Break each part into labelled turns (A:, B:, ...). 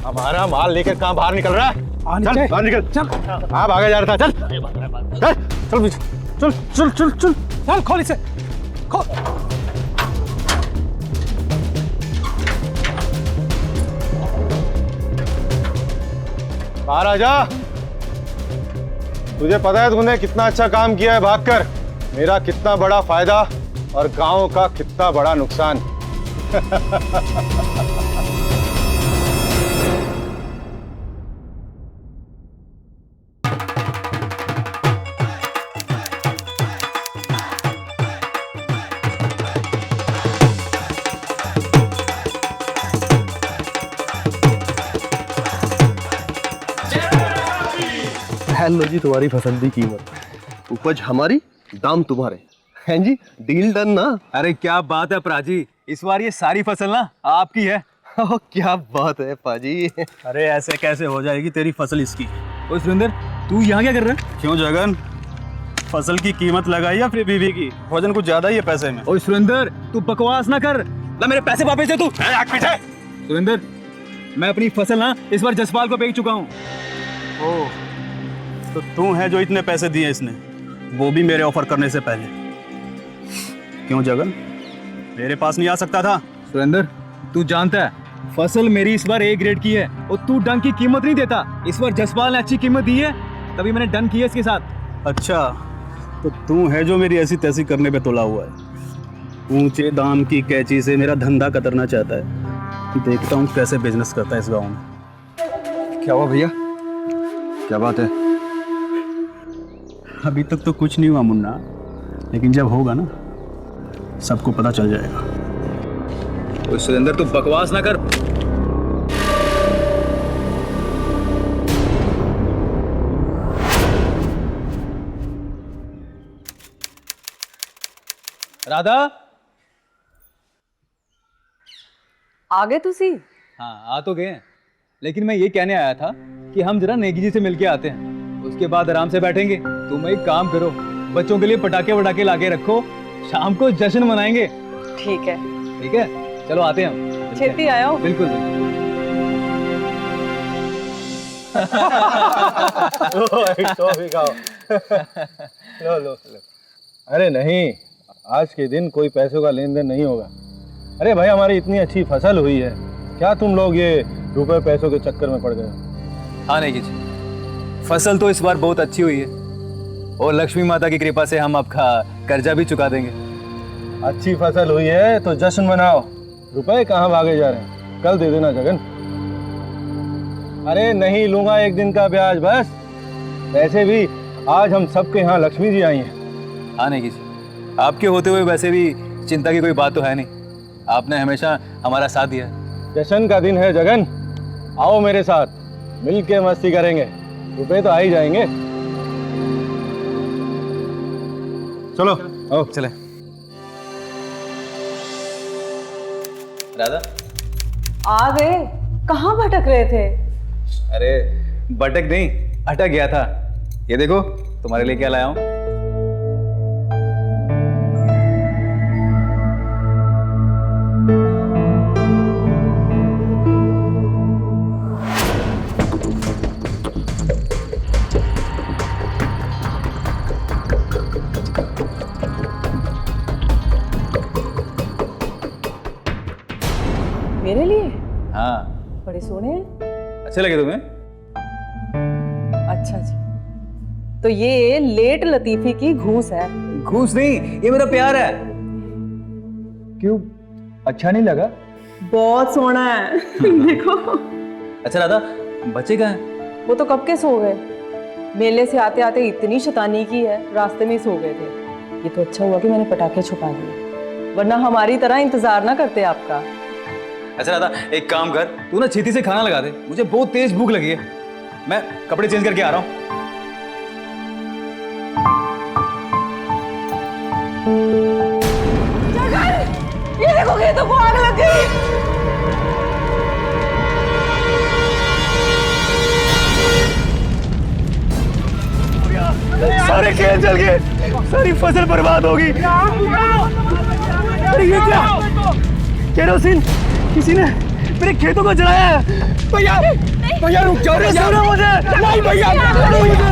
A: हमारा माल लेकर कहाँ बाहर निकल रहा है? चल बाहर निकल। चल आप आगे जा रहा था। चल चल चल पीछे। चल चल चल चल चल खोल इसे खोल। बाहर आ जा। तुझे पता है तूने कितना अच्छा काम किया है भागकर, मेरा कितना बड़ा फायदा और गांव का कितना बड़ा नुकसान।
B: लो जी तुम्हारी फसल की कीमत, उपज हमारी, दाम तुम्हारे। हैं जी, डील डन ना।
C: अरे क्या बात है प्राजी, इस बार ये सारी फसल ना आपकी है।
B: ओ, क्या बात है पाजी।
C: अरे ऐसे कैसे हो जाएगी तेरी फसल इसकी। ओए सुरेंद्र, तू यहाँ क्या कर रहा है?
D: क्यों जगन, फसल की कीमत लगाई या फिर बीवी की? वजन कुछ ज्यादा ही है पैसे में।
C: ओए सुरेंद्र, तू बकवास ना कर, ला मेरे पैसे वापस दे तू। सुरेंद्र, मैं अपनी फसल ना इस बार जसपाल को बेच चुका हूँ।
D: ओह, तो तू है जो इतने पैसे दिए इसने, वो भी मेरे ऑफर करने से पहले। क्यों जगन, मेरे पास नहीं आ सकता था?
C: सुरेंद्र, तू जानता है फसल मेरी इस बार ए ग्रेड की है और तू डन की कीमत नहीं देता। इस बार जसपाल ने अच्छी कीमत दी है, तभी मैंने डन की है इसके साथ।
D: अच्छा, तो तू है जो मेरी ऐसी तैसी करने पे तुला हुआ है। ऊंचे दाम की कैंची से मेरा धंधा कतरना चाहता है। देखता हूँ कैसे बिजनेस करता है इस गाँव में।
B: क्या हुआ भैया, क्या बात है?
D: अभी तक तो कुछ नहीं हुआ मुन्ना, लेकिन जब होगा ना सबको पता चल जाएगा।
C: ओए सुरेंद्र, तू बकवास ना कर। राधा,
E: आ गए तुसी?
C: हाँ आ तो गए, लेकिन मैं ये कहने आया था कि हम जरा नेगी जी से मिलके आते हैं, उसके बाद आराम से बैठेंगे। तुम एक काम करो, बच्चों के लिए पटाखे वटाखे लाके रखो, शाम को जश्न मनाएंगे।
E: ठीक है।
C: ठीक है, चलो आते हैं हम।
E: छेती आयो।
C: बिल्कुल
A: लो लो लो। अरे नहीं, आज के दिन कोई पैसों का लेन देन नहीं होगा। अरे भाई, हमारी इतनी अच्छी फसल हुई है, क्या तुम लोग ये रुपए पैसों के चक्कर में पड़ गए?
C: हाँ नेगी जी, फसल तो इस बार बहुत अच्छी हुई है और लक्ष्मी माता की कृपा से हम आपका कर्जा भी चुका देंगे।
A: अच्छी फसल हुई है तो जश्न मनाओ, रुपए कहाँ भागे जा रहे हैं? कल दे देना जगन। अरे नहीं लूंगा एक दिन का ब्याज बस। वैसे भी आज हम सबके यहाँ लक्ष्मी जी आई हैं।
C: हाँ नेगी जी, आपके होते हुए वैसे भी चिंता की कोई बात तो है नहीं, आपने हमेशा हमारा साथ दिया है।
A: जश्न का दिन है जगन, आओ मेरे साथ, मिल के मस्ती करेंगे, रुपए तो आ ही जाएंगे। चलो आओ।
C: चले। राधा,
E: आ गए? कहाँ भटक रहे थे?
C: अरे भटक नहीं, अटक गया था। ये देखो तुम्हारे लिए क्या लाया हूँ।
E: मेरे लिए?
C: हाँ,
E: बड़े सोने हैं।
C: अच्छे लगे तुम्हें?
E: अच्छा जी, तो ये लेट लतीफी की घूस है।
C: घूस नहीं, ये मेरा प्यार है। क्यों, अच्छा नहीं लगा?
E: बहुत सोना है। देखो।
C: अच्छा राधा, बच्चे कहाँ हैं?
E: वो तो कब के सो गए, मेले से आते आते इतनी शैतानी की है, रास्ते में ही सो गए थे। ये तो अच्छा हुआ कि मैंने पटाखे छुपा दिए, वरना हमारी तरह इंतजार ना करते आपका।
C: अच्छा राधा, एक काम कर, तू ना छेती से खाना लगा दे, मुझे बहुत तेज भूख लगी है। मैं कपड़े चेंज करके आ रहा हूँ।
E: ये देखो, खेतों को आग लग गई।
A: सारे खेत जल गए, सारी फसल बर्बाद होगी। अरे ये क्या, केरोसिन किसी ने
D: मेरे खेतों को जलाया है। भैया भैया रुक जाओ, छोड़ो मुझे। नहीं भैया, छोड़ो मुझे,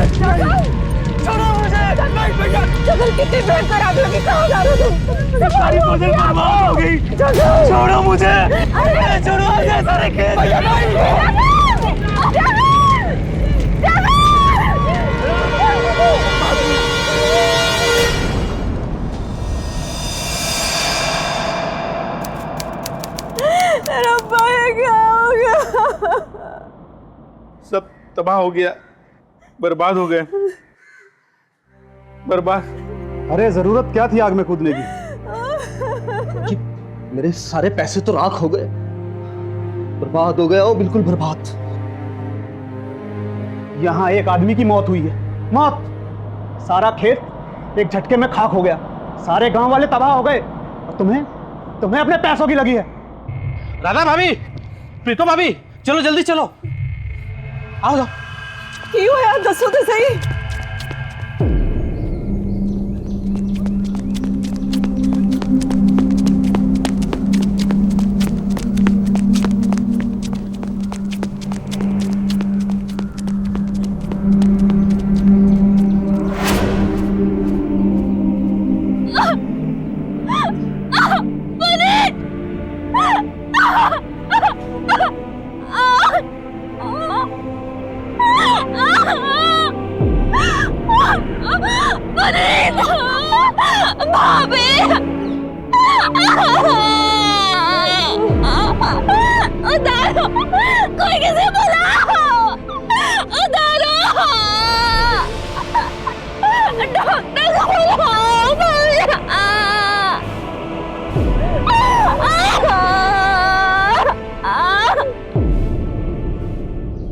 D: छोड़ो मुझे। नहीं भैया,
E: जगन कितनी भयंकर आग लगी, कहाँ जा रहे हो तुम?
D: सारी फसल बर्बाद हो गई। छोड़ो मुझे, छोड़ो मुझे, सारे खेत। भैया नहीं।
E: रब्बा ये क्या हो गया?
A: सब तबाह हो गया, बर्बाद हो गए, बर्बाद।
D: अरे जरूरत क्या थी आग में कूदने की?
B: मेरे सारे पैसे तो राख हो गए, बर्बाद हो गए, ओ बिल्कुल बर्बाद।
D: यहाँ एक आदमी की मौत हुई है, मौत। सारा खेत एक झटके में खाक हो गया, सारे गांव वाले तबाह हो गए। और तुम्हें अपने पैसों की लगी है।
F: राधा भाभी, प्रीतो भाभी, चलो जल्दी चलो, आओ जाओ।
E: क्यों यार, दसो तो सही।
G: उतारो, कोई किसी बुलाओ, उतारो, डॉक्टर को बुलाओ,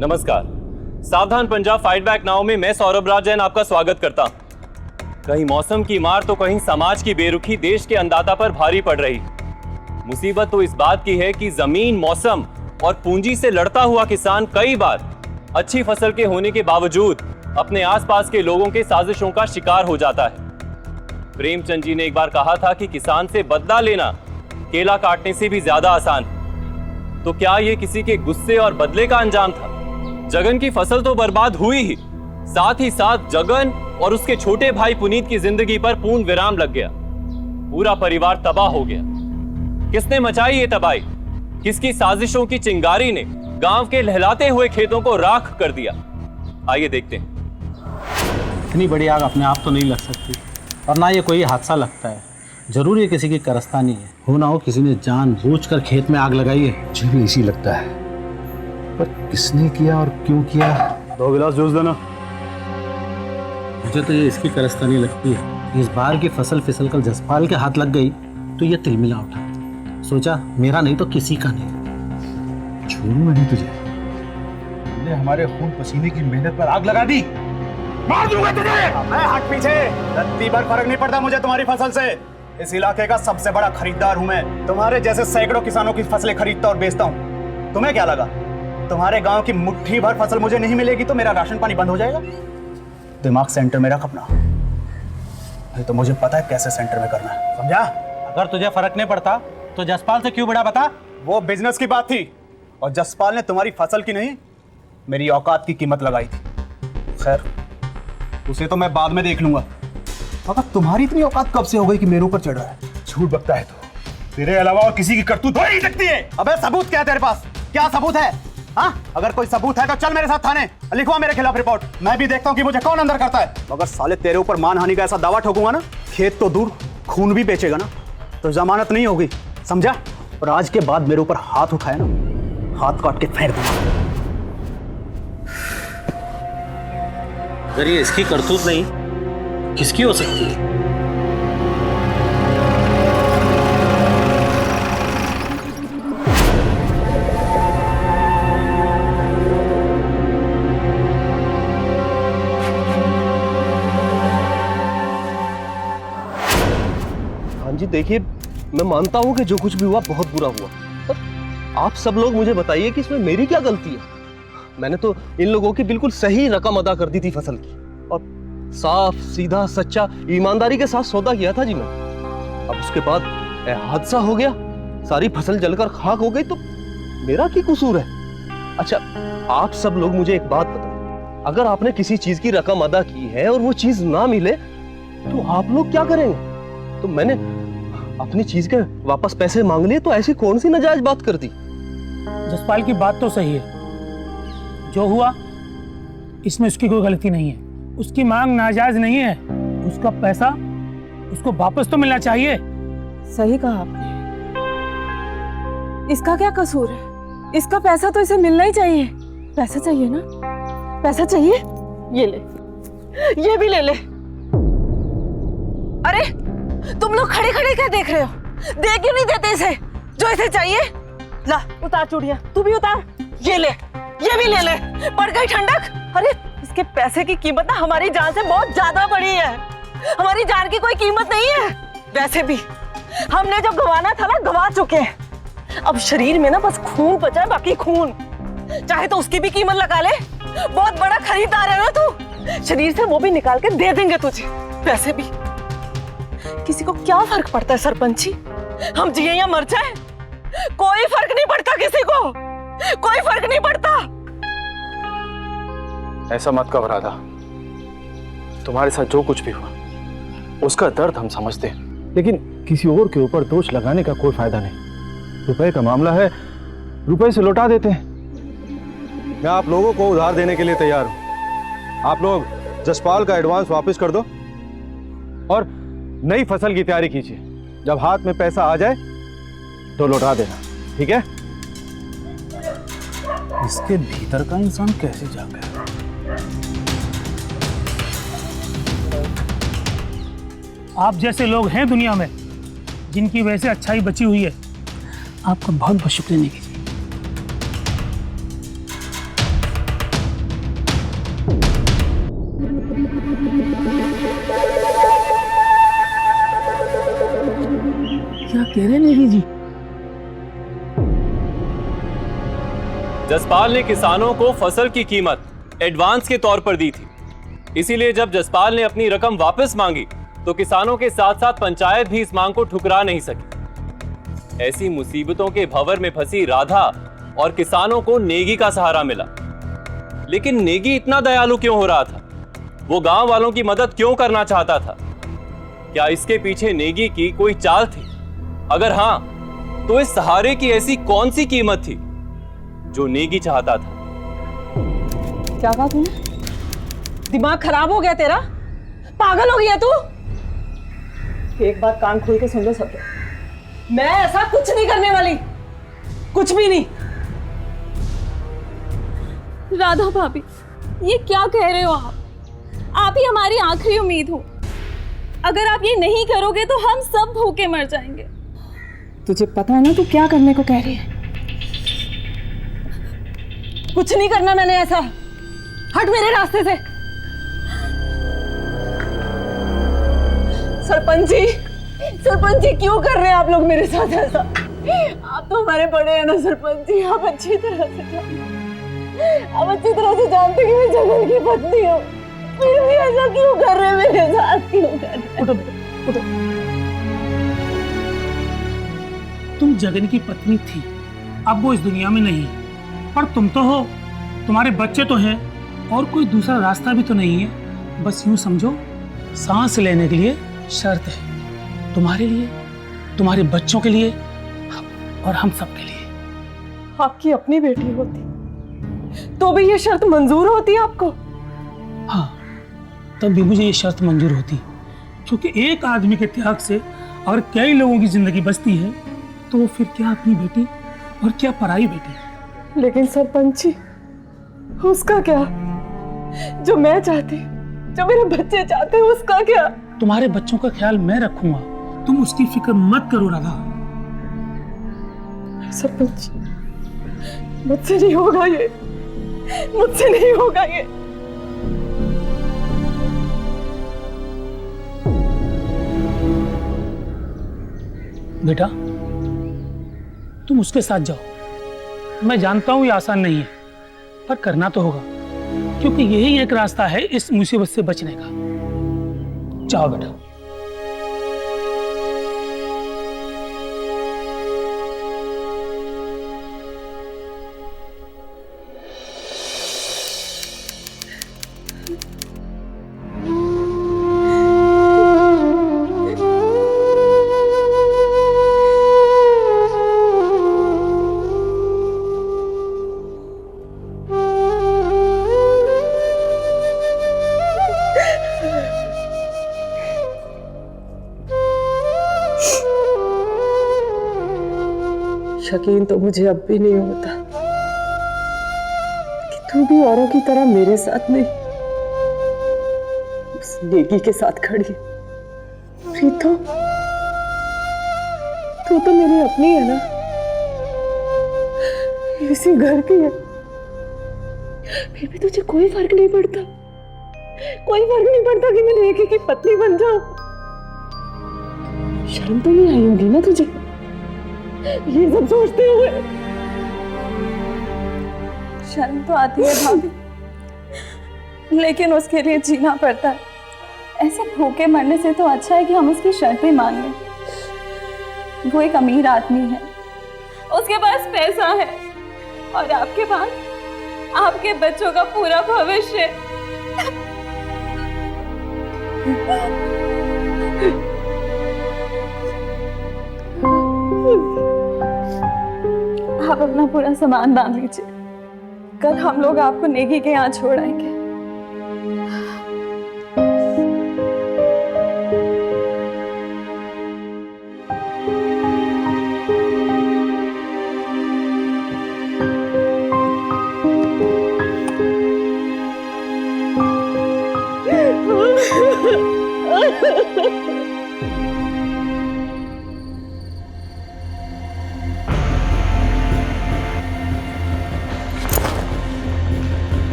H: नमस्कार, सावधान पंजाब फाइट बैक नाउ में मैं सौरभ राज जैन आपका स्वागत करता हूं। कहीं मौसम की मार तो कहीं समाज की बेरुखी देश के अन्नदाता पर भारी पड़ रही। मुसीबत तो इस बात की है कि जमीन, मौसम और पूंजी से लड़ता हुआ किसान कई बार अच्छी फसल के होने के बावजूद अपने आसपास के लोगों के साजिशों का शिकार हो जाता है। प्रेमचंद जी ने एक बार कहा था कि किसान से बदला लेना केला काटने से भी ज्यादा आसान है। तो क्या यह किसी के गुस्से और बदले का अंजाम था? जगन की फसल तो बर्बाद हुई ही, साथ ही साथ जगन और उसके छोटे भाई पुनीत की जिंदगी पर पूर्ण विराम लग गया। पूरा परिवार तबाह हो गया। किसने मचाई ये तबाही? किसकी साजिशों की चिंगारी ने गांव के लहलाते हुए खेतों को राख कर दिया? आइए देखते हैं।
F: इतनी बड़ी आग अपने आप तो नहीं लग सकती, और ना ये कोई हादसा लगता है। जरूर ये किसी की कारस्तानी है। हो ना हो किसी ने जानबूझकर खेत में आग लगाई है।
I: मुझे भी ऐसी लगता है, पर किसने किया और क्यों किया?
D: 2 गिलास जूस देना।
F: मुझे तो ये इसकी कारस्तानी लगती है। इस बार की फसल फिसल कर जसपाल के हाथ लग गई तो ये तिलमिला उठा। सोचा मेरा नहीं तो किसी का नहीं।
I: छोड़ूंगा नहीं तुझे। तुमने हमारे खून पसीने की मेहनत पर आग लगा दी, मार दूंगा तुझे।
D: मैं हट पीछे, रत्ती भर फर्क नहीं पड़ता मुझे तुम्हारी फसल से। इस इलाके का सबसे बड़ा खरीदार हूं मैं। तुम्हारे जैसे सैकड़ों किसानों की फसलें खरीदता और बेचता हूं। तुम्हें क्या लगा तुम्हारे गांव की मुट्ठी भर फसल मुझे नहीं मिलेगी तो मेरा राशन पानी बंद हो जाएगा? दिमाग सेंटर में रख अपना। ये तो मुझे पता है कैसे सेंटर में करना है, समझा?
F: अगर तुझे फर्क नहीं पड़ता तो जसपाल से क्यों बड़ा बता?
D: वो बिजनेस की बात थी, और जसपाल ने तुम्हारी फसल की नहीं मेरी औकात की कीमत लगाई थी। खैर उसे तो मैं बाद में देख लूंगा। मगर तुम्हारी इतनी औकात कब से हो गई कि मेरे ऊपर चढ़ रहा है?
I: झूठ बकता है तो तेरे अलावा और किसी की करतूत हो नहीं सकती है।
D: अबे सबूत क्या है तेरे पास? क्या सबूत है? हाँ, अगर कोई सबूत है तो चल मेरे साथ थाने, लिखवा मेरे खिलाफ रिपोर्ट। मैं भी देखता हूँ कि मुझे कौन अंदर करता है। मगर साले तेरे ऊपर मानहानि का ऐसा दावा ठोकूंगा ना, खेत तो दूर खून भी बेचेगा ना तो जमानत नहीं होगी, समझा? और आज के बाद मेरे ऊपर हाथ उठाया ना, हाथ काट के फेंक दूंगा।
F: अगर ये इसकी करतूत नहीं किसकी हो सकती है?
B: हाँ जी, देखिए मैं मानता हूँ कि जो कुछ भी हुआ बहुत बुरा हुआ, पर आप सब लोग मुझे बताइए कि इसमें मेरी क्या गलती है? मैंने तो इन लोगों की बिल्कुल सही रकम अदा कर दी थी फसल की, और साफ सीधा सच्चा ईमानदारी के साथ सौदा किया था जी मैं। अब उसके बाद हादसा हो गया, सारी फसल जलकर खाक हो गई, तो मेरा की कसूर है? अच्छा, आप सब लोग मुझे एक बात बताओ, अगर आपने किसी चीज की रकम अदा की है और वो चीज ना मिले तो आप लोग क्या करेंगे? तो मैंने अपनी चीज के वापस पैसे मांग लिए, तो ऐसी कौन सी नाजायज बात कर दी?
J: जसपाल की बात तो सही है, जो हुआ इसमें उसकी कोई गलती नहीं है। उसकी मांग नाजायज नहीं है, उसका पैसा उसको वापस तो मिलना चाहिए।
E: सही कहा आपने। इसका क्या कसूर है? इसका पैसा तो इसे मिलना ही चाहिए। पैसा चाहिए ना? पैसा चाहिए? ये ले, ये भी ले ले। अरे तुम लोग खड़े खड़े क्या देख रहे हो? दे क्यों नहीं देते इसे जो इसे चाहिए? ला उतार चूड़ियां, तू भी उतार। ये ले, ये भी ले ले। पड़ गई ठंडक? अरे इसके पैसे की कीमत ना हमारी जान से बहुत ज्यादा बड़ी है। हमारी जान की कोई कीमत नहीं है। वैसे भी हमने जो गंवाना था ना, गंवा चुके हैं। अब शरीर में ना बस खून बचा है, बाकी खून। चाहे तो उसकी भी कीमत लगा ले। बहुत बड़ा खरीदार है ना तू, शरीर से वो भी निकाल के दे देंगे तुझे। वैसे भी किसी को क्या फर्क पड़ता है सरपंच जी? हम जिए या मर जाए, कोई फर्क नहीं पड़ता किसी को, कोई फर्क नहीं पड़ता।
A: ऐसा मत कहो राधा, तुम्हारे साथ जो कुछ भी हुआ उसका दर्द हम समझते हैं, लेकिन किसी और के ऊपर दोष लगाने का कोई फायदा नहीं। रुपए का मामला है, रुपए से लौटा देते हैं। मैं आप लोगों को उधार देने के लिए तैयार हूं। आप लोग जसपाल का एडवांस वापस कर दो और नई फसल की तैयारी कीजिए। जब हाथ में पैसा आ जाए तो लौटा देना, ठीक है?
J: इसके भीतर का इंसान कैसे जा गया? आप जैसे लोग हैं दुनिया में जिनकी वजह से अच्छाई बची हुई है, आपका बहुत बहुत शुक्रिया नेगी जी। क्या कह रहे नेगी जी?
H: जसपाल ने किसानों को फसल की कीमत एडवांस के तौर पर दी थी, इसीलिए जब जसपाल ने अपनी रकम वापस मांगी तो किसानों के साथ साथ पंचायत भी इस मांग को ठुकरा नहीं सकी। ऐसी मुसीबतों के भंवर में फंसी राधा और किसानों को नेगी का सहारा मिला। लेकिन नेगी इतना दयालु क्यों हो रहा था? वो गांव वालों की मदद क्यों करना चाहता था? क्या इसके पीछे नेगी की कोई चाल थी? अगर हां, तो इस सहारे की ऐसी कौन सी कीमत थी जो नेगी चाहता था?
E: क्या कहा तूने? दिमाग खराब हो गया तेरा? पागल हो गया तू? एक बात कान खोल के सुन लो सब। मैं ऐसा कुछ नहीं करने वाली, कुछ भी नहीं।
G: राधा भाभी, ये क्या कह रहे हो आप? आप ही हमारी आखिरी उम्मीद हो। अगर आप ये नहीं करोगे तो हम सब भूखे मर जाएंगे।
E: तुझे पता है ना तू क्या करने को कह रही है? कुछ नहीं करना मैंने ऐसा। हट मेरे रास्ते से। सरपंच जी क्यों कर रहे हैं आप लोग मेरे साथ ऐसा? आप तो हमारे बड़े हैं ना सरपंच जी, आप अच्छी तरह से जानते कि मैं जगन की पत्नी हूँ, फिर भी ऐसा क्यों कर रहे हैं मेरे साथ? क्यों कर रहे हैं?
J: उठो, उठो। तुम जगन की पत्नी थी, अब वो इस दुनिया में नहीं, पर तुम तो हो, तुम्हारे बच्चे तो हैं, और कोई दूसरा रास्ता भी तो नहीं है। बस यूं समझो, सांस लेने के लिए शर्त है, तुम्हारे लिए, तुम्हारे बच्चों के लिए और हम सब के लिए।
E: आपकी अपनी बेटी होती तो भी ये शर्त मंजूर होती आपको?
J: हाँ, तब भी मुझे ये शर्त मंजूर होती, क्योंकि एक आदमी के त्याग से अगर कई लोगों की जिंदगी बचती है तो फिर क्या अपनी बेटी और क्या पराई बेटी।
E: लेकिन सरपंच जी, उसका क्या? जो मैं चाहती, जो मेरे बच्चे चाहते हैं, उसका क्या?
J: तुम्हारे बच्चों का ख्याल मैं रखूंगा, तुम उसकी फिक्र मत करो राधा।
E: सरपंच, मुझसे नहीं होगा ये, मुझसे नहीं होगा ये।
J: बेटा, तुम उसके साथ जाओ। मैं जानता हूं ये आसान नहीं है, पर करना तो होगा, क्योंकि यही एक रास्ता है इस मुसीबत से बचने का। जाओ बेटा।
E: यकीन तो मुझे अब भी नहीं होता कि तू भी औरों की तरह मेरे साथ नहीं, उस नेगी के साथ खड़ी है। प्रीतो, तू तो मेरी अपनी है ना, इसी घर की है, फिर भी तुझे कोई फर्क नहीं पड़ता, कोई फर्क नहीं पड़ता कि मैं नेगी की पत्नी बन जाऊं। शर्म तो नहीं आई होगी ना तुझे ये सब सोचते हुए?
G: शर्म तो आती है भाभी, लेकिन उसके लिए जीना पड़ता है। ऐसे भूखे मरने से तो अच्छा है कि हम उसकी शर्तें मान लें। वो एक अमीर आदमी है, उसके पास पैसा है, और आपके पास आपके बच्चों का पूरा भविष्य। आप अपना पूरा सामान बांध लीजिए, कल हम लोग आपको नेगी के यहाँ छोड़ आएंगे।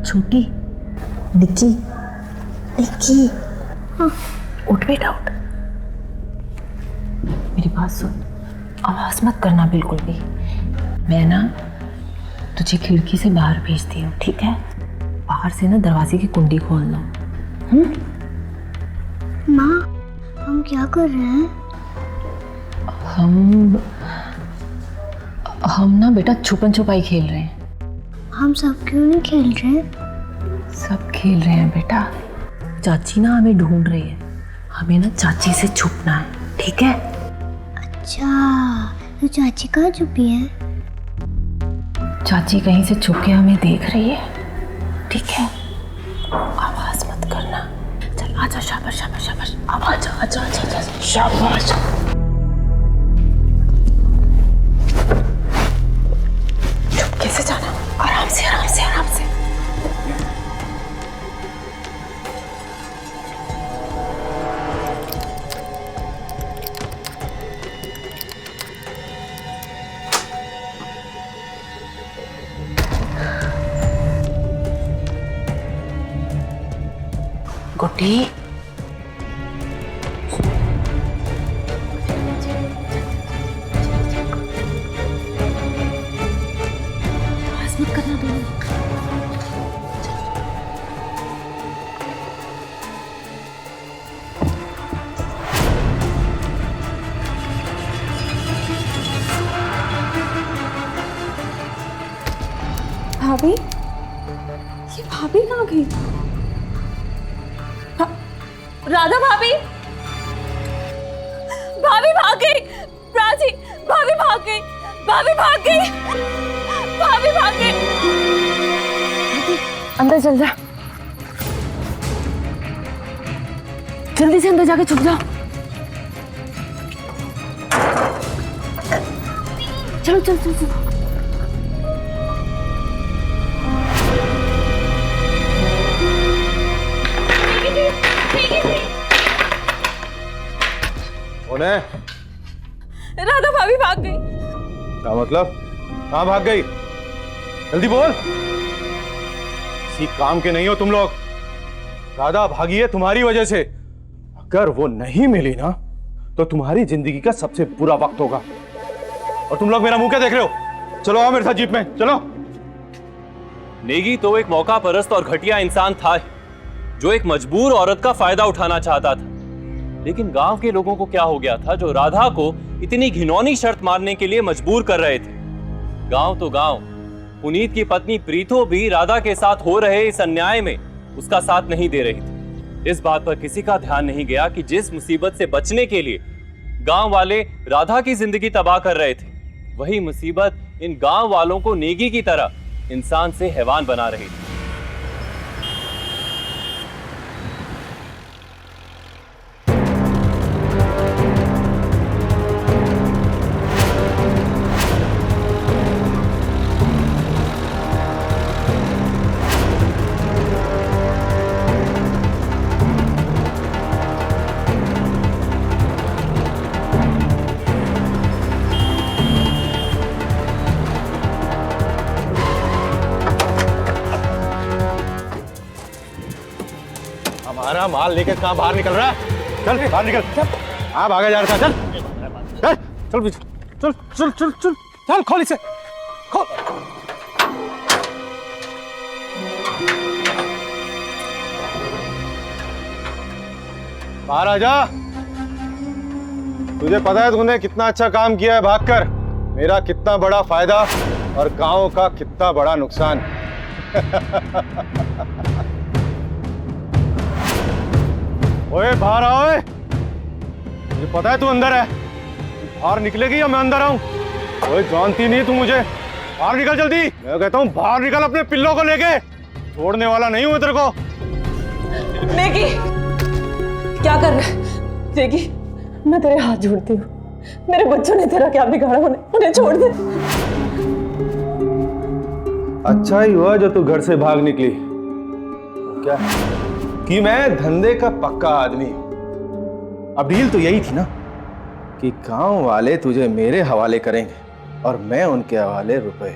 K: छोटी, निक्की, निक्की, हाँ, उठ बेटा उठ। मेरी बात सुन, आवाज मत करना बिल्कुल भी। मैं ना तुझे खिड़की से बाहर भेजती हूँ, ठीक है? बाहर से ना दरवाजे की कुंडी खोल लो।
L: माँ, हम क्या कर रहे हैं?
K: हम ना बेटा छुपन छुपाई खेल रहे हैं।
L: हम सब क्यों नहीं खेल रहे?
K: सब खेल रहे हैं बेटा। चाची ना हमें ढूंढ रही है, हमें ना चाची से छुपना है, ठीक है?
L: अच्छा, तो चाची कहाँ छुपी है?
K: चाची कहीं से छुप के हमें देख रही है, ठीक है? आवाज मत करना। चल आजा, शाबाश शाबाश शाबाश, आवाज आजा आजा आजा, शाबाश। चुपके से जाना, आराम से आराम से आराम से। गुड्डी, आवाज मत करना दोनों।
G: भाभी, ये भाभी कहाँ गई? राधा भाभी, भाभी भाग गई। प्राची, भाभी भाग गई, भाभी भाग गई, भाभी भाग गई।
K: अंदर चल जा, जल्दी से अंदर जाके छुप जाओ। चलो चलो चलो चलो।
A: कौन है?
G: राधा भाभी भाग गई।
A: क्या मतलब? कहाँ भाग गई? जल्दी बोल। किसी काम के नहीं हो तुम लोग। राधा भागी है तुम्हारी वजह से। अगर वो नहीं मिली ना तो तुम्हारी जिंदगी का सबसे बुरा वक्त होगा। और तुम लोग मेरा मुंह क्या देख रहे हो? चलो आओ मेरे साथ जीप में, चलो।
H: नेगी तो एक मौका परस्त और घटिया इंसान था जो एक मजबूर औरत का फायदा उठाना चाहता था। लेकिन गांव के लोगों को क्या हो गया था जो राधा को इतनी घिनौनी शर्त मारने के लिए मजबूर कर रहे थे। गांव तो गांव, पुनीत की पत्नी प्रीतो भी राधा के साथ हो रहे इस अन्याय में उसका साथ नहीं दे रही थी। इस बात पर किसी का ध्यान नहीं गया कि जिस मुसीबत से बचने के लिए गांव वाले राधा की जिंदगी तबाह कर रहे थे, वही मुसीबत इन गांव वालों को नेगी की तरह इंसान से हैवान बना रही थी।
A: हमारा माल लेके कहाँ बाहर निकल रहा है? चल बाहर निकल। हाँ भागा जा रहा था। चल चल चल पीछे। चल चल चल चल चल खोल इसे, खोल। बाहर आ जा। तुझे पता है तूने कितना अच्छा काम किया है भागकर, मेरा कितना बड़ा फायदा और गांव का कितना बड़ा नुकसान। ओए बाहर आओ। ओए मुझे पता है तू अंदर है, बाहर निकलेगी या मैं अंदर आऊं? ओए जानती नहीं तू मुझे, बाहर निकल जल्दी। मैं कहता हूं बाहर निकल अपने पिल्लों को लेके, छोड़ने वाला नहीं हूं तेरे को।
E: नेगी, क्या कर रहा है? नेगी, मैं तेरे हाथ जोड़ती हूँ, मेरे बच्चों ने तेरा क्या बिगाड़ा? उन्हें छोड़ दे।
A: अच्छा ही हुआ जो तू घर से भाग निकली। क्या कि मैं धंधे का पक्का आदमी हूं। अब डील तो यही थी ना कि गांव वाले तुझे मेरे हवाले करेंगे और मैं उनके हवाले रुपए।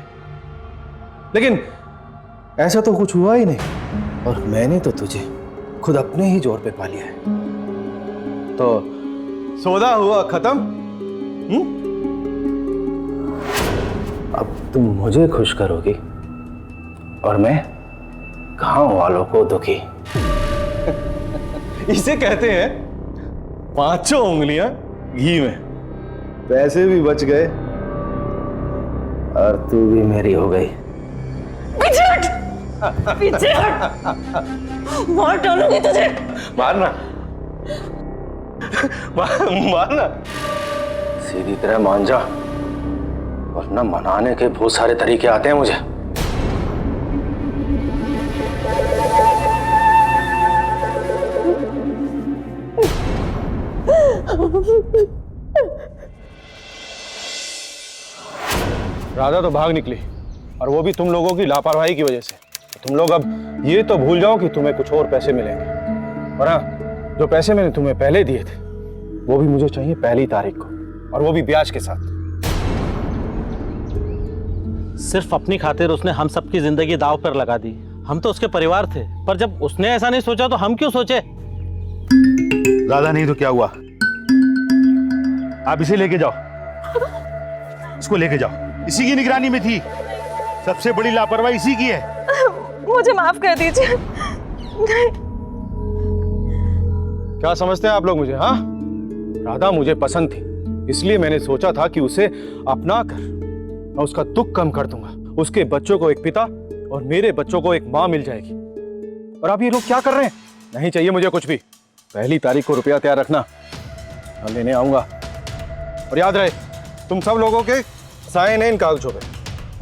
A: लेकिन ऐसा तो कुछ हुआ ही नहीं और मैंने तो तुझे खुद अपने ही जोर पे पा लिया है। तो सौदा हुआ खत्म। अब तुम मुझे खुश करोगी और मैं गांव वालों को दुखी। इसे कहते हैं पांचों उंगलियां घी में। पैसे भी बच गए और तू भी मेरी हो गई।
E: पीछे हट, पीछे हट, मार डालूंगी तुझे।
A: मारना मारना सीधी तरह मान जा, वरना मनाने के बहुत सारे तरीके आते हैं मुझे। राधा तो भाग निकली और वो भी तुम लोगों की लापरवाही की वजह से। तुम लोग अब ये तो भूल जाओ कि तुम्हें कुछ और पैसे मिलेंगे। और हाँ, जो पैसे मैंने तुम्हें पहले दिए थे वो भी मुझे चाहिए पहली तारीख को, और वो भी ब्याज के साथ।
F: सिर्फ अपनी खातिर उसने हम सबकी जिंदगी दांव पर लगा दी। हम तो उसके परिवार थे, पर जब उसने ऐसा नहीं सोचा तो हम क्यों सोचे?
I: राधा नहीं तो क्या हुआ? आप इसे लेके जाओ, इसको लेके जाओ। इसी की निगरानी में थी, सबसे बड़ी लापरवाही इसी की है।
E: मुझे माफ कर दीजिए।
A: क्या समझते हैं आप लोग मुझे? हाँ, राधा मुझे पसंद थी, इसलिए मैंने सोचा था कि उसे अपना कर मैं उसका दुख कम कर दूंगा। उसके बच्चों को एक पिता और मेरे बच्चों को एक माँ मिल जाएगी। और आप ये लोग क्या कर रहे हैं? नहीं चाहिए मुझे कुछ भी। पहली तारीख को रुपया तैयार रखना, मैं लेने आऊंगा। और याद रहे, तुम सब लोगों के साइन है इन कागजों पे,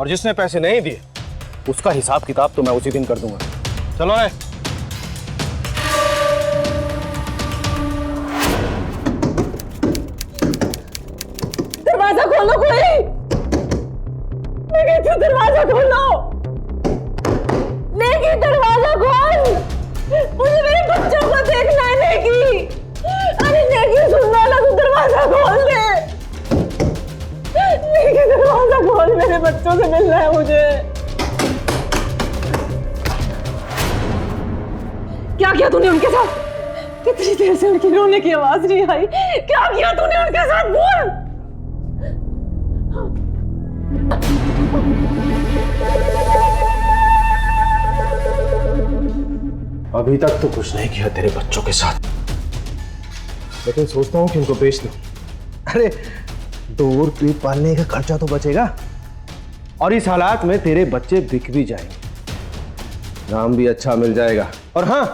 A: और जिसने पैसे नहीं दिए उसका हिसाब किताब तो मैं उसी दिन कर दूंगा। चलो है।
E: दरवाजा खोलो कोई, मैं कहती हूँ दरवाजा खोलो। नेगी दरवाजा खोल, मुझे मेरे बच्चों को देखना है। नेगी, अरे नेगी सुनना ना, तू दरवाजा खोल दे। नेगी दरवाजा खोल, मेरे बच्चों से मिलना है मुझे। क्या किया तूने उनके साथ? कितनी देर से उनकी रोने की आवाज नहीं आई। क्या किया तूने उनके साथ? बोल।
A: अभी तक तो कुछ नहीं किया तेरे बच्चों के साथ, लेकिन सोचता हूँ कि उनको बेच दूं। अरे 2 रुपये पालने का खर्चा तो बचेगा, और इस हालात में तेरे बच्चे बिक भी जाएंगे, नाम भी अच्छा मिल जाएगा। और हाँ,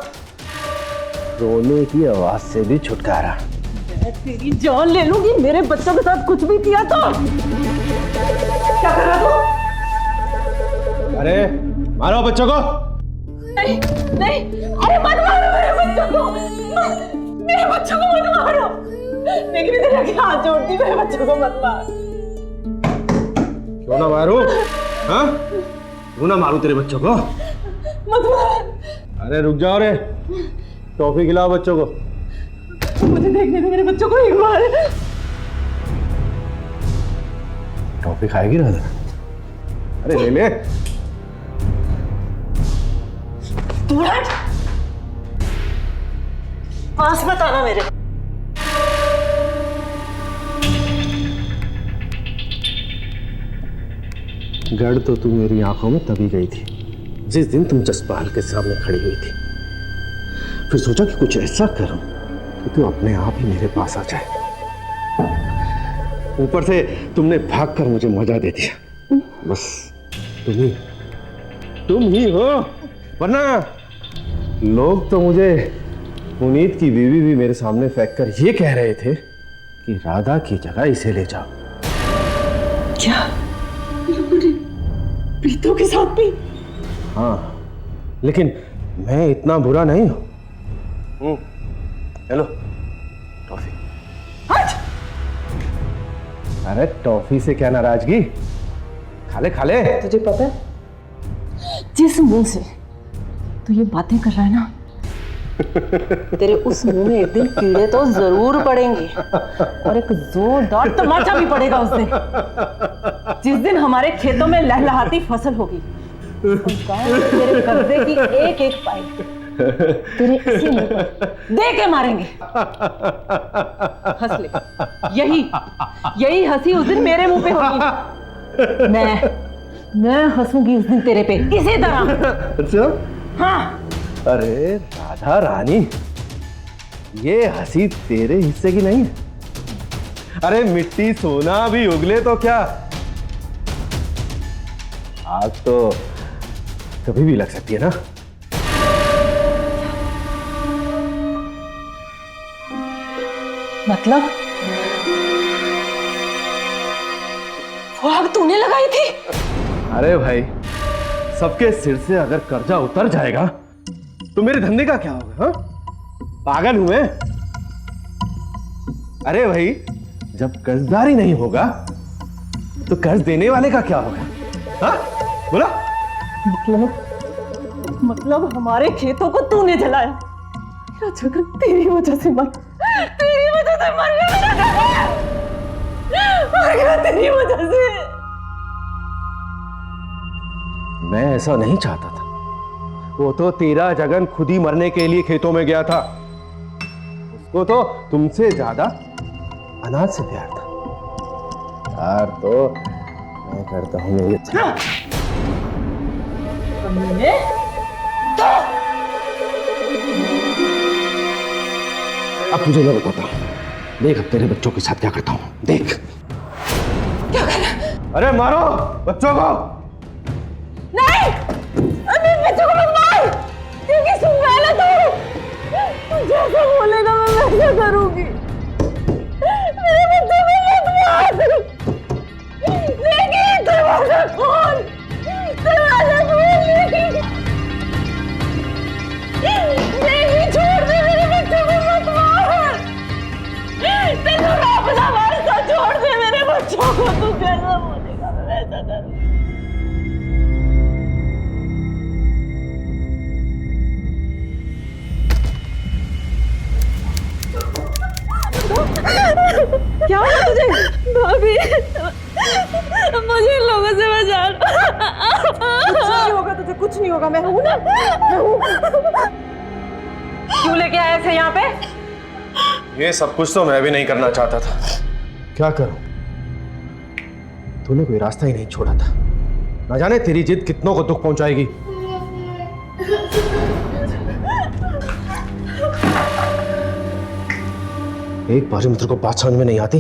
A: रोने की आवाज से भी छुटकारा।
E: तेरी जान ले लूंगी, मेरे बच्चों के साथ कुछ भी किया तो। क्या कर रहा तू?
A: अरे मारो बच्चों को।
E: नहीं नहीं, अरे मत मारो मेरे बच्चों को, मेरे बच्चों को मत मारो। लेकिन तेरे आगे हाथ जोड़ती, मेरे बच्चों को मत मार।
A: क्यों ना मारूं? हाँ? क्यों ना मारूं तेरे बच्चों को?
E: मत मार।
A: अरे रुक जाओ रे, टॉफी खिलाओ बच्चों को।
E: मुझे देखने दे मेरे बच्चों को एक बार।
A: टॉफी खाएगी राधा? अरे ले ले।
E: तू हट, पास मत आना मेरे।
A: गढ़ तो तू मेरी आंखों में तभी गई थी जिस दिन तुम जसपाल के सामने खड़ी हुई थी। फिर सोचा कि कुछ ऐसा करूं कि तू अपने आप ही मेरे पास आ जाए। ऊपर से तुमने भागकर मुझे मजा दे दिया। बस तुम ही हो, वरना लोग तो मुझे पुनीत की बीवी भी मेरे सामने फेंक कर ये कह रहे थे कि राधा की जगह इसे ले जाओ।
E: क्या प्रीतों के साथ भी?
A: हाँ, लेकिन मैं इतना बुरा नहीं हूं। Hello, toffee.
E: हट!
A: अरे टॉफी से क्या नाराजगी? खाले खाले।
E: तुझे पता है जिस मुंह से तू ये बातें कर रहा है ना, तेरे उस मुंह में एक दिन कीड़े तो जरूर पड़ेंगे और एक जोरदार तमाचा भी पड़ेगा उस दिन, जिस दिन हमारे खेतों में लहलहाती फसल होगी और गांव में तेरे कर्जे की एक एक पाई तेरे इसी मुंह पर दे के मारेंगे। हंस ले, यही हंसी उस दिन मेरे मुंह पे होगी। मैं हंसूंगी उस दिन तेरे पे इसी तरह।
A: अच्छा?
E: हाँ।
A: अरे राधा रानी, ये हंसी तेरे हिस्से की नहीं है। अरे मिट्टी सोना भी उगले तो क्या, आग तो कभी भी लग सकती है ना।
E: मतलब वो आग तूने लगाई थी?
A: अरे भाई, सबके सिर से अगर कर्जा उतर जाएगा तो मेरे धंधे का क्या होगा? हाँ? पागल हुए? अरे भाई, जब कर्जदारी नहीं होगा तो कर्ज देने वाले का क्या होगा? हाँ? बोला?
E: मतलब हमारे खेतों को तूने जलाया। मेरा जगन तेरी वजह से मर गया, मेरा जगन मर गया तेरी वजह से।
A: मैं ऐसा नहीं चाहता था। वो तो तेरा जगन खुद ही मरने के लिए खेतों में गया था। उसको तो तुमसे ज्यादा अनाज से प्यार था। प्यार तो मैं करता हूँ मेरी। अब तुझे मैं बताता हूँ। देख अब तेरे बच्चों के साथ क्या करता हूँ, देख।
E: क्या कर रहा है?
A: अरे मारो बच्चों को।
E: नहीं, अरे बच्चों को मत मार, क्योंकि सुन रहा है ना तू जैसा बोलेगा मैं वैसा करूंगी। मेरे बच्चों को मत मार। देखिए दरवाजा खोल, दरवाजा खोल। नहीं छोड़ दे, मेरे बच्चों को मत मार। तेनू रब दा वास्ता छोड़ दे मेरे बच्चों को। तू कैसा बोलेगा मैं वैसा करूंगी। क्या हुआ तुझे? भाभी, मुझे इन लोगों से बचा लो। कुछ नहीं होगा तुझे, कुछ नहीं होगा। मैं हूं ना, मैं हूं। क्यों लेके आए थे यहाँ पे?
A: ये सब कुछ तो मैं भी नहीं करना चाहता था। क्या करूं? तूने कोई रास्ता ही नहीं छोड़ा था। ना जाने तेरी जिद कितनों को दुख पहुंचाएगी। एक बार मित्र को बात समझ में नहीं आती।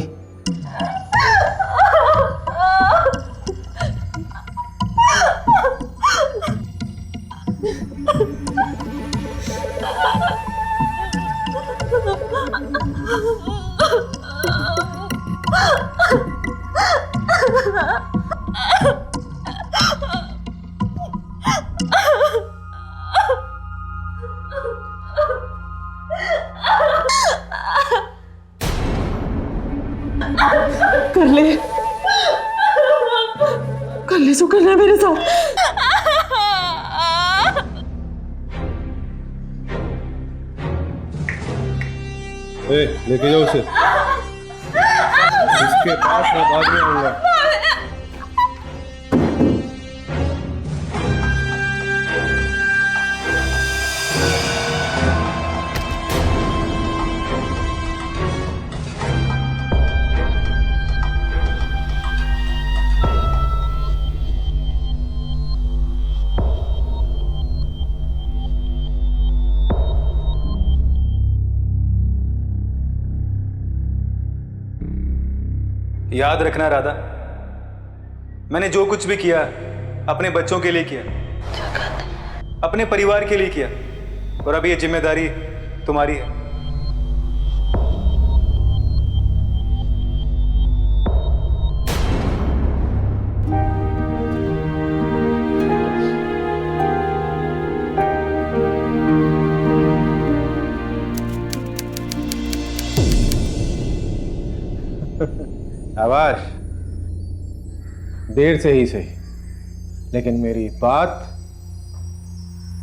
E: कर ले जो करना है मेरे साथ।
A: लेके जाओ उसे। इसके पास मैं बाद में आऊंगा।
C: याद रखना राधा, मैंने जो कुछ भी किया अपने बच्चों के लिए किया, अपने परिवार के लिए किया, और अब ये जिम्मेदारी तुम्हारी है।
A: आवाज देर से ही सही, लेकिन मेरी बात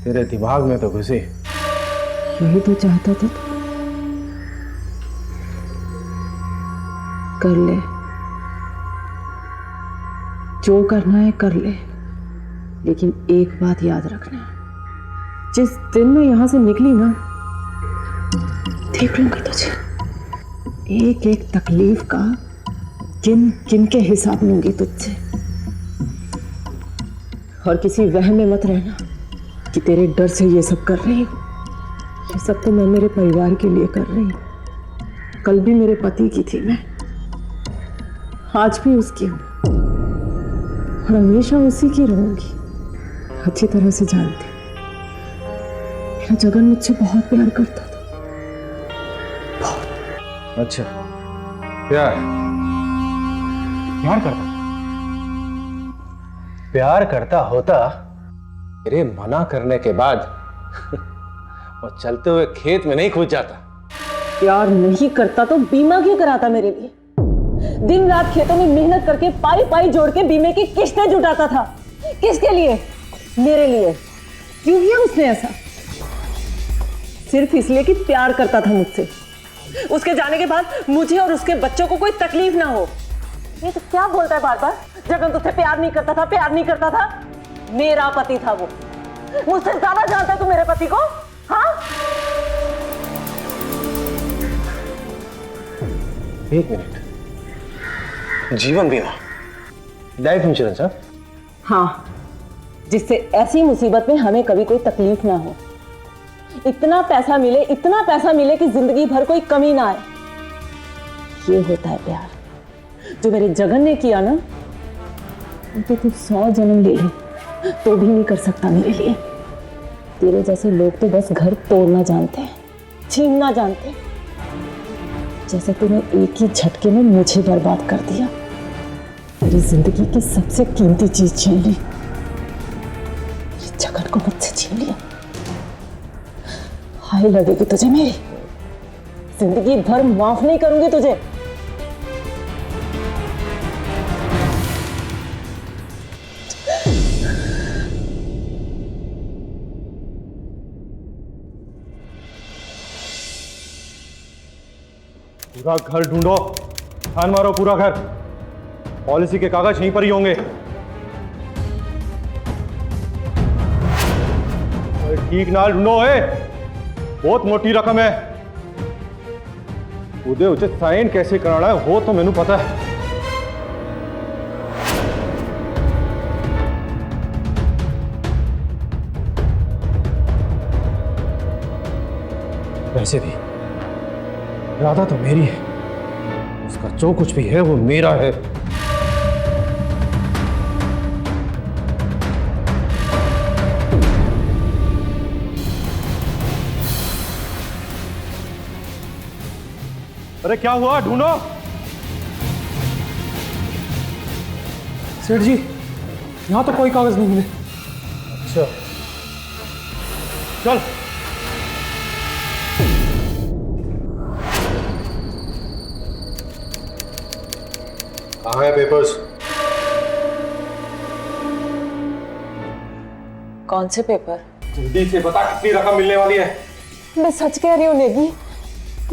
A: तेरे दिमाग में तो घुसी।
K: यही तो चाहता था। कर ले, जो करना है कर ले, लेकिन एक बात याद रखना, जिस दिन मैं यहां से निकली ना, देख लूंगी तुझे। एक एक तकलीफ का किन किन के हिसाब लूंगी तुझसे। और किसी वहम में मत रहना कि तेरे डर से ये सब कर रही हूं। ये सब तो मैं मेरे परिवार के लिए कर रही हूं। कल भी मेरे पति की थी मैं, आज भी उसकी हूं, और हमेशा उसी की रहूंगी। अच्छी तरह से जानती, मेरा जगन मुझसे बहुत प्यार करता था।
A: अच्छा, प्यार करता, प्यार करता होता मेरे मना करने के बाद और चलते हुए खेत में नहीं कूद जाता।
E: प्यार नहीं करता तो बीमा क्यों कराता मेरे लिए? दिन रात खेतों में मेहनत करके पाई पाई जोड़ के बीमे की किस्तें जुटाता था। किसके लिए? मेरे लिए। क्यों किया उसने ऐसा? सिर्फ इसलिए कि प्यार करता था मुझसे। उसके जाने के बाद मुझे और उसके बच्चों को कोई तकलीफ ना हो। ये तो क्या बोलता है बार बार? जगन तुझसे प्यार नहीं करता था, प्यार नहीं करता था। मेरा पति था वो। मुझसे ज्यादा जानता है तू मेरे पति को? हाँ,
A: एक मिनट, जीवन बीमा, लाइफ इंश्योरेंस?
E: हाँ, जिससे ऐसी मुसीबत में हमें कभी कोई तकलीफ ना हो। इतना पैसा मिले कि जिंदगी भर कोई कमी ना आए। ये होता है प्यार। जो मेरे जगन ने किया ना, तो तू 100 जन्म ले ले तो भी नहीं कर सकता मेरे लिए। तेरे जैसे लोग तो बस घर तोड़ना जानते हैं, छीनना जानते हैं। जैसे तूने एक ही झटके में मुझे बर्बाद कर दिया, मेरी जिंदगी की सबसे कीमती चीज छीन ली। जगन को मुझसे छीन लिया। हाय लगेगी तुझे मेरी, जिंदगी भर माफ नहीं करूंगी तुझे।
A: पूरा घर ढूंढो, छान मारो पूरा घर। पॉलिसी के कागज यहीं पर ही होंगे। ठीक नाल ढूंढो है, बहुत मोटी रकम है। उदय उसे साइन कैसे कराना है वो तो मैंने पता है। वैसे भी राधा तो मेरी है, उसका जो कुछ भी है वो मेरा है। अरे क्या हुआ? ढूंढो।
J: सेठ जी, यहाँ तो कोई कागज नहीं मिले।
A: अच्छा, चल। कहाँ है पेपर्स?
E: कौन से पेपर?
A: जल्दी से बता, कितनी रकम मिलने वाली है?
E: मैं सच कह रही हूँ नेगी,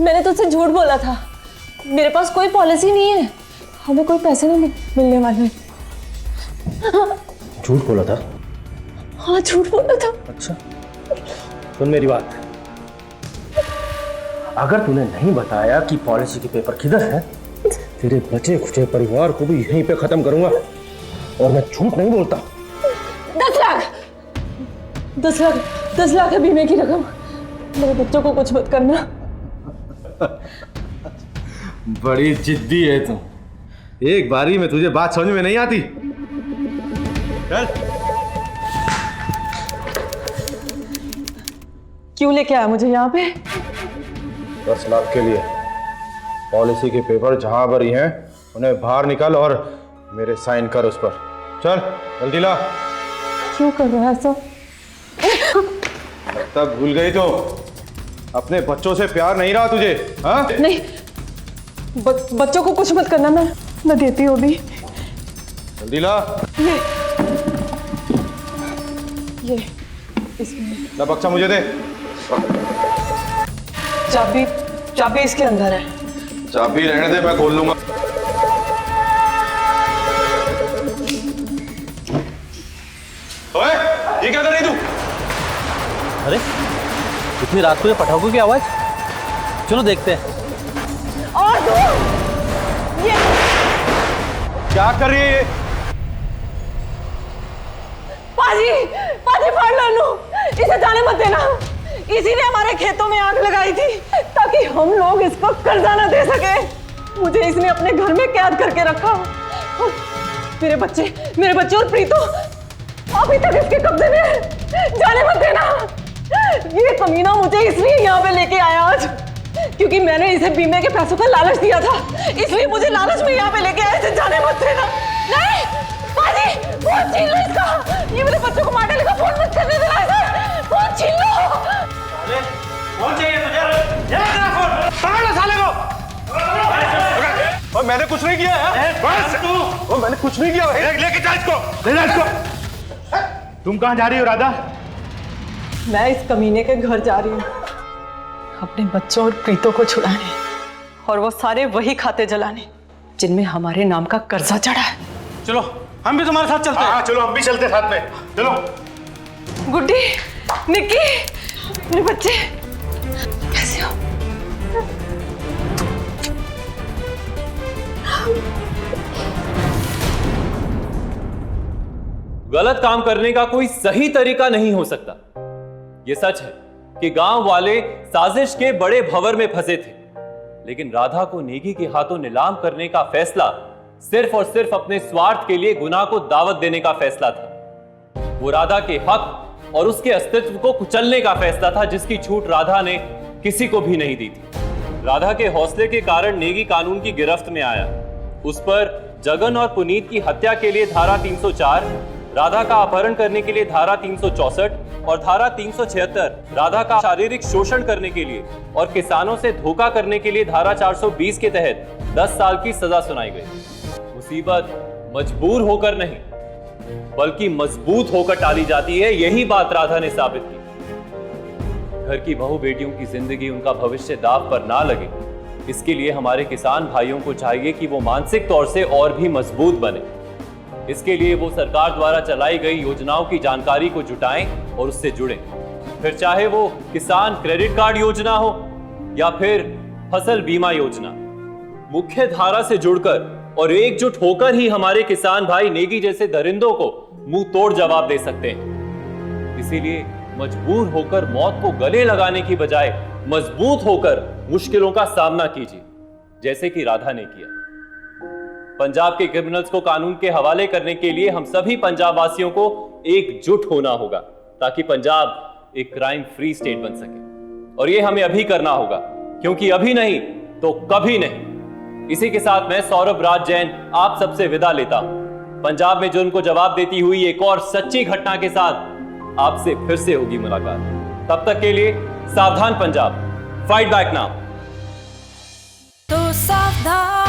E: मैंने तुझसे झूठ बोला था। मेरे पास कोई पॉलिसी नहीं है, हमें कोई पैसे नहीं मिलने वाले।
F: झूठ बोला था?
E: हाँ झूठ बोला था।
F: अच्छा, सुन मेरी बात, अगर तूने नहीं बताया कि पॉलिसी के पेपर किधर है, तेरे बचे खुचे परिवार को भी यहीं पे खत्म करूंगा। और मैं झूठ नहीं बोलता।
E: 10 लाख 10 लाख है बीमे की रकम। मेरे बच्चों को कुछ मत करना।
A: बड़ी जिद्दी है तुम, एक बारी में तुझे बात समझ में नहीं आती। चल।
E: क्यों लेके आया मुझे यहाँ पे?
A: 10 लाख के लिए। पॉलिसी के पेपर जहां पर ही हैं उन्हें बाहर निकाल और मेरे साइन कर उस पर। चल जल्दी ला।
E: क्यों कर रहा है ऐसा?
A: तब भूल गई तो अपने बच्चों से प्यार नहीं रहा तुझे? हाँ
E: नहीं, बच्चों को कुछ मत करना, मैं देती हूँ अभी।
A: जल्दी ला।
E: ये इसमें
A: ला, बक्सा मुझे दे।
E: चाबी इसके अंदर है।
A: चाबी रहने दे, मैं खोल लूंगा। ओए, ये क्या कर रही तू?
F: अरे इतनी रात को ये पटाखों की आवाज, चलो देखते हैं।
E: और तू ये
A: क्या कर रही है ये?
E: पाजी फाड़ लानू, इसे जाने मत देना। इसीलिए हमारे खेतों में आग लगाई थी ताकि हम लोग इसको कर्जा न दे सके। मुझे इसने अपने घर में कैद करके रखा। मेरे बच्चे और प्रीतो अभी तक इसके कब्जे में है। जाने मत देना। ये कमीना मुझे इसलिए यहाँ पे लेके आया आज, क्योंकि मैंने इसे बीमे के पैसों का लालच दिया था, इसलिए मुझे लालच में यहाँ पे लेके आया। इसे जाने मत देना। नहीं पाजी, फोन छीन लो इसका। ये मेरे बच्चों को मार डाले का, फोन मत करने देना इसे। फोन छीन लो।
I: कौन चाहिए तुझे? ये तेरा फोन, पकड़ लो साले को।
A: और मैंने कुछ नहीं किया है।
I: बस तू,
A: मैंने कुछ नहीं किया है।
I: लेके जा इसको, ले जा इसको। तुम कहाँ जा रही हो राधा?
E: मैं इस कमीने के घर जा रही हूँ अपने बच्चों और प्रीतों को छुड़ाने, और वो सारे वही खाते जलाने जिनमें हमारे नाम का कर्जा चढ़ा है।
I: चलो हम भी तुम्हारे साथ चलते हैं। हाँ चलो, हम भी चलते हैं साथ में। चलो।
E: गुड्डी, निक्की, मेरे बच्चे कैसे हो?
H: गलत काम करने का कोई सही तरीका नहीं हो सकता। यह सच है कि गांव वाले साजिश के बड़े भंवर में फंसे थे, लेकिन राधा को नेगी के हाथों नीलाम करने का फैसला सिर्फ और सिर्फ अपने स्वार्थ के लिए गुनाह को दावत देने का फैसला था। वो राधा के हक और उसके अस्तित्व को कुचलने का फैसला था, जिसकी छूट राधा ने किसी को भी नहीं दी थी। राधा के हौसले के कारण नेगी कानून की गिरफ्त में आया। उस पर जगन और पुनीत की हत्या के लिए धारा 304, राधा का अपहरण करने के लिए धारा 364 और धारा 376, राधा का शारीरिक शोषण करने के लिए और किसानों से धोखा करने के लिए धारा 420 के तहत 10 साल की सजा सुनाई गई। मुसीबत मजबूर होकर नहीं बल्कि मजबूत होकर टाली जाती है, यही बात राधा ने साबित की। घर की बहू बेटियों की जिंदगी, उनका भविष्य दांव पर ना लगे, इसके लिए हमारे किसान भाइयों को चाहिए कि वो मानसिक तौर से और भी मजबूत बने। इसके लिए वो सरकार द्वारा चलाई गई योजनाओं की जानकारी को जुटाएं और उससे जुड़ें। फिर चाहे वो किसान क्रेडिट कार्ड योजना हो या फिर फसल बीमा योजना, मुख्य धारा से जुड़कर और एकजुट होकर ही हमारे किसान भाई नेगी जैसे दरिंदों को मुंह तोड़ जवाब दे सकते हैं। इसीलिए मजबूर होकर मौत को गले लगाने की बजाय मजबूत होकर मुश्किलों का सामना कीजिए, जैसे कि राधा ने किया। पंजाब के क्रिमिनल्स को कानून के हवाले करने के लिए हम सभी पंजाब वासियों को एकजुट होना होगा, ताकि पंजाब एक क्राइम फ्री स्टेट बन सके। और ये हमें अभी करना होगा, क्योंकि अभी नहीं तो कभी नहीं। इसी के साथ मैं सौरभ राज जैन आप सबसे विदा लेता हूं। पंजाब में जुर्म को जवाब देती हुई एक और सच्ची घटना के साथ आपसे फिर से होगी मुलाकात। तब तक के लिए सावधान पंजाब, फाइट बैक नाउ।
G: तो सावधान।